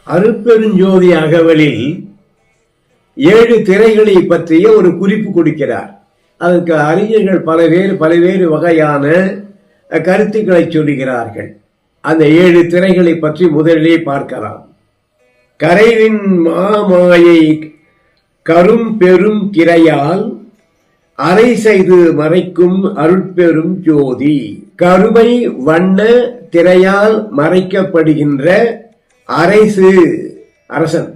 அருட்பெருஞ்சோதி அகவலில் 7 திரைகளை பற்றிய ஒரு குறிப்பு கொடுக்கிறார். அதற்கு அறிஞர்கள் பல்வேறு வகையான கருத்துக்களை சொல்லுகிறார்கள். அந்த 7 திரைகளை பற்றி முதலிலே பார்க்கலாம். கரைவின் மாமாயை கரும் பெரும் திரையால் அரை செய்து மறைக்கும் அருட்பெரும் ஜோதி. கருமை வண்ண திரையால் மறைக்கப்படுகின்ற அரைசு அரசன்,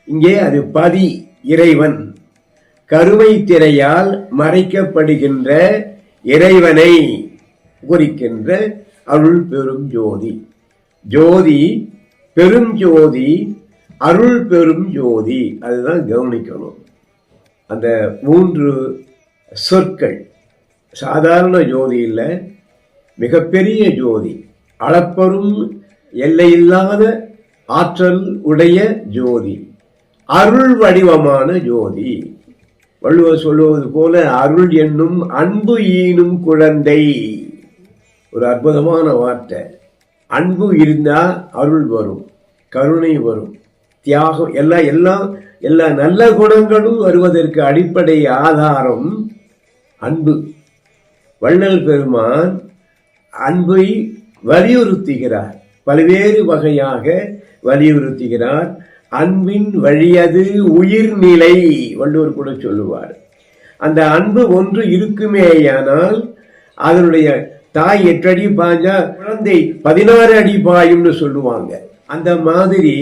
இங்கே அது பதி இறைவன். கருமை திரையால் மறைக்கப்படுகின்ற இறைவனை குறிக்கின்ற அருள் பெரும் ஜோதி. ஜோதி பெரும் ஜோதி, அருள் பெரும் ஜோதி. அதுதான் கவனிக்கணும். அந்த 3 சொற்கள் சாதாரண ஜோதி இல்லை, மிகப்பெரிய ஜோதி, அளப்பெரும் எல்லையில்லாத ஆற்றல் உடைய ஜோதி, அருள் வடிவமான ஜோதி. வள்ளுவர் சொல்லுவது போல அருள் என்னும் அன்பு ஈனும் குழந்தை. ஒரு அற்புதமான வார்த்தை. அன்பு இருந்தா அருள் வரும், கருணை வரும், தியாகம், எல்லா நல்ல குணங்களும் வருவதற்கு அடிப்படை ஆதாரம் அன்பு. வள்ளல் பெருமான் அன்பை வலியுறுத்துகிறார், பல்வேறு வகையாக வலியுறுத்துகிறார். அன்பின் வழியது உயிர்நிலை, வள்ளுவர் கூட சொல்லுவார். அந்த அன்பு ஒன்று இருக்குமேயானால் அதனுடைய தாய் 8 அடி பாய்ஞ்சா குழந்தை 16 அடி பாயும்னு சொல்லுவாங்க. அந்த மாதிரி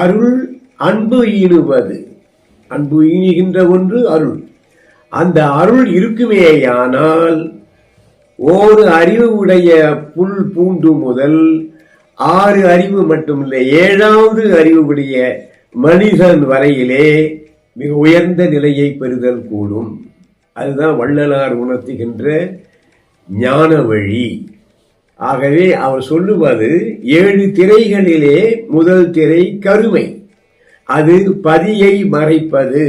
அருள் அன்பு ஈனுவது, அன்பு ஈனுகின்ற ஒன்று அருள். அந்த அருள் இருக்குமேயானால் ஓரு அறிவு உடைய புல் பூண்டு முதல் 6 அறிவு மட்டுமில்லை, 7வது அறிவு உடைய மனிதன் வரையிலே மிக உயர்ந்த நிலையை பெறுதல் கூடும். அதுதான் வள்ளலார் உணர்த்துகின்ற ஞான வழி. ஆகவே அவர் சொல்லுவது 7 திரைகளிலே முதல் திரை கருமை, அது பதியை மறைப்பது.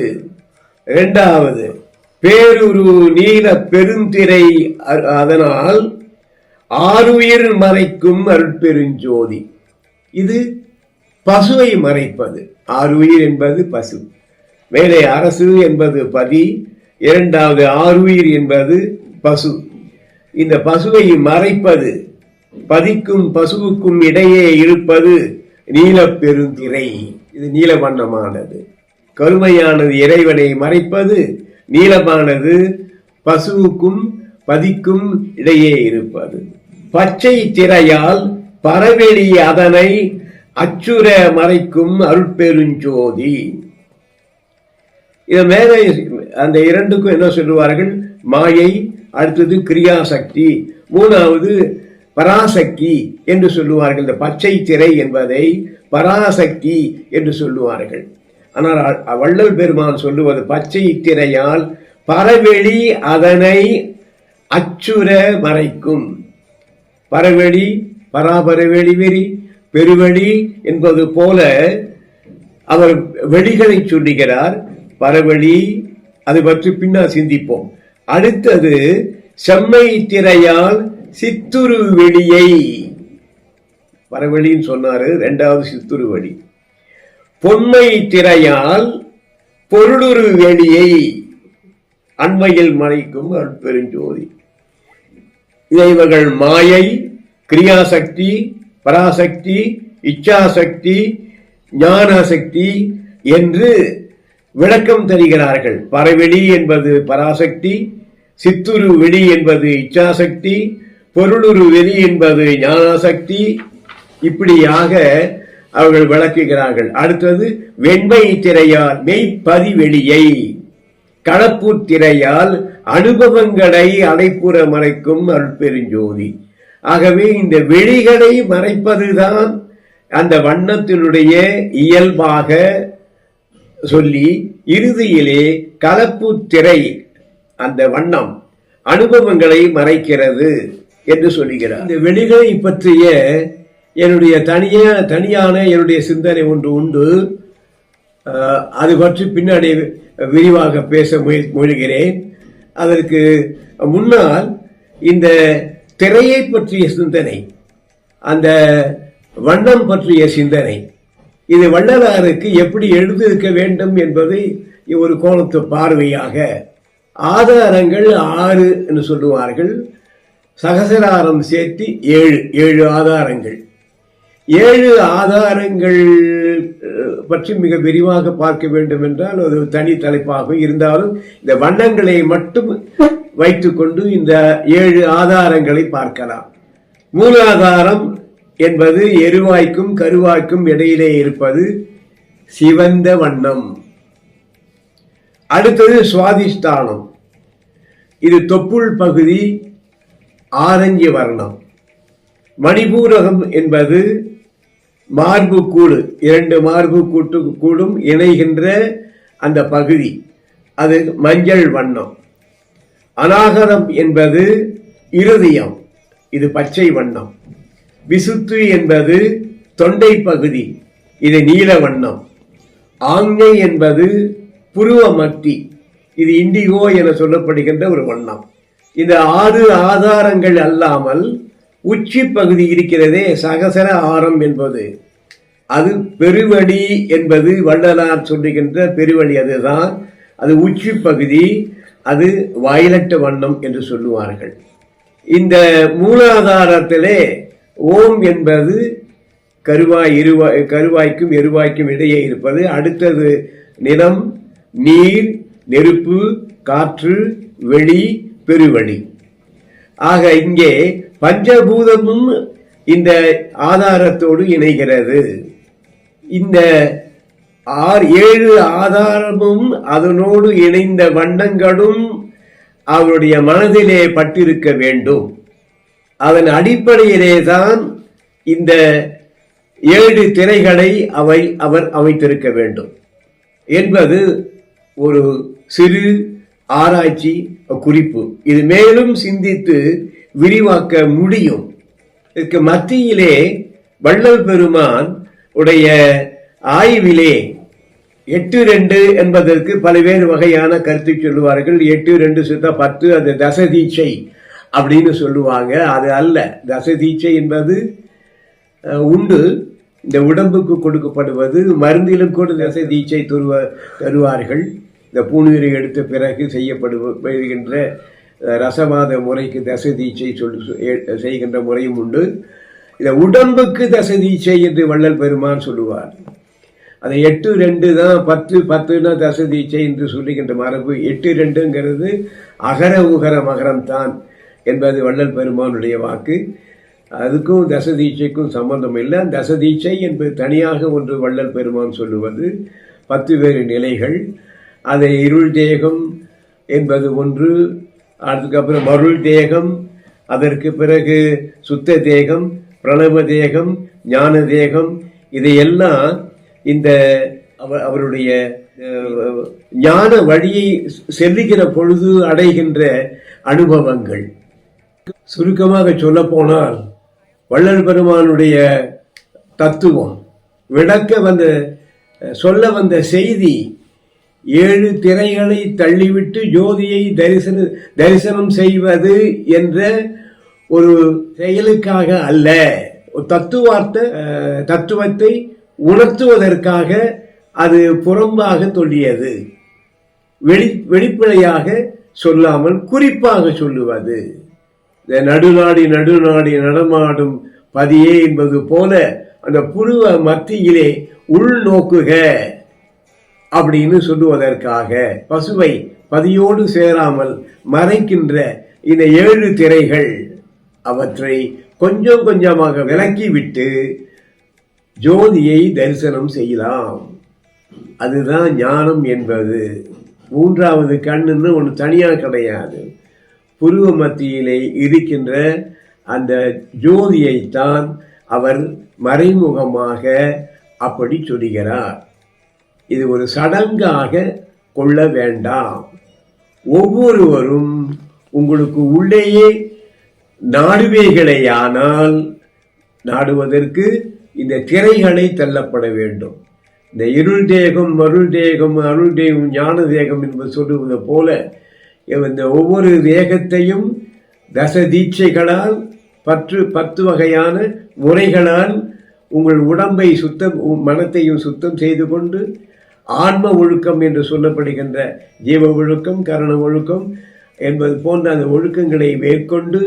2வது பேருரு நீல பெருந்திரை, அதனால் ஆறுயிர் மறைக்கும் அருட்பெருஞ்சோதி. இது பசுவை மறைப்பது. ஆறுயிர் என்பது பசு, மேலே அரசு என்பது பதி, 2வது ஆறுயிர் என்பது பசு. இந்த பசுவை மறைப்பது, பதிக்கும் பசுவுக்கும் இடையே இருப்பது நீல பெருந்திரை. இது நீல வண்ணமானது. கருமையானது இறைவனை மறைப்பது, நீலமானது பசுவுக்கும் பதிக்கும் இடையே இருப்பது. பச்சை திரையால் பரவெளி அதனை அச்சுர மறைக்கும் அருட்பெருஞ்சோதி. இது மேலே அந்த 2க்கும் என்ன சொல்லுவார்கள்? மாயை, அடுத்தது கிரியாசக்தி, 3வது பராசக்தி என்று சொல்லுவார்கள். இந்த பச்சை திரை என்பதை பராசக்தி என்று சொல்லுவார்கள். ஆனால் வள்ளல் பெருமான் சொல்லுவது பச்சை திரையால் பரவெளி அதனை அச்சுர மறைக்கும். பரவெளி, பராபரவெளி வெறி, பெருவெளி என்பது போல அவர் வெளிகளை சொல்லுகிறார். பரவெளி, அது பற்றி பின்னால் சிந்திப்போம். அடுத்தது செம்மை திரையால் சித்துரு வெளியை, பரவெளின்னு சொன்னாரு, 2வது சித்துரு வெளி. பொன்மை திரையால் பொருளுரு வெளியை அண்மையில் மறைக்கும் அருட்பெருஞ்சோதி. இவர்கள் மாயை, கிரியாசக்தி, பராசக்தி, இச்சாசக்தி, ஞானசக்தி என்று விளக்கம் தருகிறார்கள். பரவெளி என்பது பராசக்தி, சித்துரு வெளி என்பது இச்சாசக்தி, பொருளுரு வெளி என்பது ஞானசக்தி. இப்படியாக அவர்கள் விளக்குகிறார்கள். அடுத்தது வெண்மை திரையால் மெய்ப்பதி வெளியை, களப்பு திரையால் அனுபவங்களை அடைப்புற மறைக்கும் அருட்பெருஞ்சோதி. ஆகவே இந்த வெளிகளை மறைப்பதுதான் அந்த வண்ணத்தினுடைய இயல்பாக சொல்லி, இறுதியிலே கலப்பு திரை, அந்த வண்ணம் அனுபவங்களை மறைக்கிறது என்று சொல்லுகிறார். இந்த வெளிகளை பற்றிய என்னுடைய தனியான என்னுடைய சிந்தனை ஒன்று உண்டு. அது பற்றி பின்னாடி விரிவாக பேச முயல்கிறேன். அதற்கு முன்னால் இந்த திரையை பற்றிய சிந்தனை, அந்த வண்ணம் பற்றிய சிந்தனை, இது வள்ளலாருக்கு எப்படி எழுதியிருக்க வேண்டும் என்பதை ஒரு கோணத்து பார்வையாக ஆதாரங்கள் 6 என்று சொல்லுவார்கள். சகசராரம் சேர்த்து 7 ஆதாரங்கள். 7 ஆதாரங்கள் பற்றி மிக விரிவாக பார்க்க வேண்டும் என்றால் அது தனி தலைப்பாக இருந்தாலும் இந்த வண்ணங்களை மட்டும் வைத்துக்கொண்டு இந்த 7 ஆதாரங்களை பார்க்கலாம். மூலாதாரம் என்பது எருவாய்க்கும் கருவாய்க்கும் இடையிலே இருப்பது சிவந்த வண்ணம். அடுத்தது சுவாதிஷ்டானம், இது தொப்புள் பகுதி ஆரஞ்சு வர்ணம். மணிபூரகம் என்பது மார்பு கூடு, 2 மார்பு கூடும் இணைகின்ற அந்த பகுதி, அது மஞ்சள் வண்ணம். அநாகரம் என்பது இருதயம், இது பச்சை வண்ணம். விசுத்து என்பது தொண்டை பகுதி, இது நீல வண்ணம். ஆஞ்ஞை என்பது புருவ மத்தி, இது இண்டிகோ என சொல்லப்படுகின்ற ஒரு வண்ணம். இந்த 6 ஆதாரங்கள் அல்லாமல் உச்சி பகுதி இருக்கிறதே சகசர ஆரம் என்பது, அது பெருவழி என்பது வள்ளலார் சொல்லுகின்ற பெருவழி, அதுதான் அது உச்சி பகுதி, அது வயலட் வண்ணம் என்று சொல்லுவார்கள். இந்த மூலாதாரத்திலே ஓம் என்பது கருவாய்க்கும் எருவாய்க்கும் இடையே இருப்பது. அடுத்தது நிலம், நீர், நெருப்பு, காற்று, வெளி, பெருவழி. ஆக இங்கே பஞ்சபூதமும் இந்த ஆதாரத்தோடு இணைகிறது. இந்த 7 ஆதாரமும் அதனோடு இணைந்த வண்ணங்களும் அவருடைய மனதிலே பட்டிருக்க வேண்டும். அதன் அடிப்படையிலே தான் இந்த 7 திரைகளை அவர் அமைத்திருக்க வேண்டும் என்பது ஒரு சிறு ஆராய்ச்சி குறிப்பு. இது மேலும் சிந்தித்து விரிவாக்க முடியும். இதற்கு மத்தியிலே வள்ளல் பெருமான் உடைய ஆய்விலே 8-2 என்பதற்கு பல்வேறு வகையான கருத்து சொல்லுவார்கள். 8-2 சுத்த 10, அது தசதீட்சை அப்படின்னு சொல்லுவாங்க. அது அல்ல. தசதீட்சை என்பது உண்டு, இந்த உடம்புக்கு கொடுக்கப்படுவது. மருந்திலும் கூட தசதீட்சை தருவார்கள். இந்த பூநீரை எடுத்த பிறகு செய்யப்படுகின்ற ரசவாத முறைக்கு தசதீட்சை செய்கின்ற முறையும் உண்டு. இந்த உடம்புக்கு தசதீட்சை என்று வள்ளல் பெருமான் சொல்லுவார். அதை 8-2 தான், 10-10னா தசதீட்சை என்று சொல்லுகின்ற மரபு. 8-2ங்கிறது அகர உகர மகரம் தான் என்பது வள்ளல் பெருமானுடைய வாக்கு. அதுக்கும் தசதீட்சைக்கும் சம்பந்தம் இல்லை. தசதீட்சை என்பது தனியாக ஒன்று வள்ளல் பெருமான் சொல்லுவது. 10 வேறு நிலைகள். அதை இருள் தேகம் என்பது ஒன்று, அதுக்கப்புறம் மருள் தேகம், அதற்கு பிறகு சுத்த தேகம், பிரணவ தேகம், ஞான தேகம், இதையெல்லாம் இந்த அவருடைய ஞான வழியை செல்லுகிற பொழுது அடைகின்ற அனுபவங்கள். சுருக்கமாக சொல்ல போனால் வள்ளல் பெருமானுடைய தத்துவம் சொல்ல வந்த செய்தி 7 திரைகளை தள்ளிவிட்டு ஜோதியை தரிசனம் செய்வது என்ற ஒரு செயலுக்காக அல்ல, ஒரு தத்துவத்தை உணர்த்துவதற்காக அது புறம்பாக சொல்லியது. வெளிப்படையாக சொல்லாமல் குறிப்பாக சொல்லுவது. நடுநாடி நடமாடும் பதியே என்பது போல அந்த புருவ மத்தியிலே உள்நோக்குக அப்படின்னு சொல்லுவதற்காக பசுவை பதியோடு சேராமல் மறைக்கின்ற இந்த 7 திரைகள், அவற்றை கொஞ்சம் கொஞ்சமாக விலக்கிவிட்டு ஜோதியை தரிசனம் செய்யலாம். அதுதான் ஞானம் என்பது. 3வது கண்ணுன்னு ஒன்று தனியாக கிடையாது. புருவ மத்தியிலே இருக்கின்ற அந்த ஜோதியைத்தான் அவர் மறைமுகமாக அப்படி சொல்கிறார். இது ஒரு சடங்காக கொள்ள வேண்டாம். ஒவ்வொருவரும் உங்களுக்கு உள்ளேயே நாடுவேகளேயானால் நாடுவதற்கு இந்த திரைகளை தள்ளப்பட வேண்டும். இந்த இருள் தேகம், அருள் தேகம், அருள் தேகம், ஞான தேகம் என்பது சொல்லுவது போல இந்த ஒவ்வொரு தேகத்தையும் தச தீட்சைகளால் 10 வகையான முறைகளால் உங்கள் உடம்பை மனத்தையும் சுத்தம் செய்து கொண்டு ஆன்ம ஒழுக்கம் என்று சொல்லப்படுகின்ற ஜீவ ஒழுக்கம், கரண ஒழுக்கம் என்பது போன்ற அந்த ஒழுக்கங்களை மேற்கொண்டு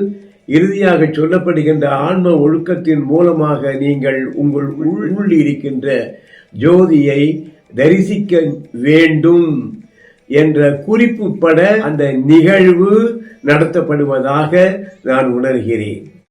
இறுதியாக சொல்லப்படுகின்ற ஆன்ம ஒழுக்கத்தின் மூலமாக நீங்கள் உங்கள் உள் இருக்கின்ற ஜோதியை தரிசிக்க வேண்டும் என்ற குறிப்பு பட அந்த நிகழ்வு நடத்தப்படுவதாக நான் உணர்கிறேன்.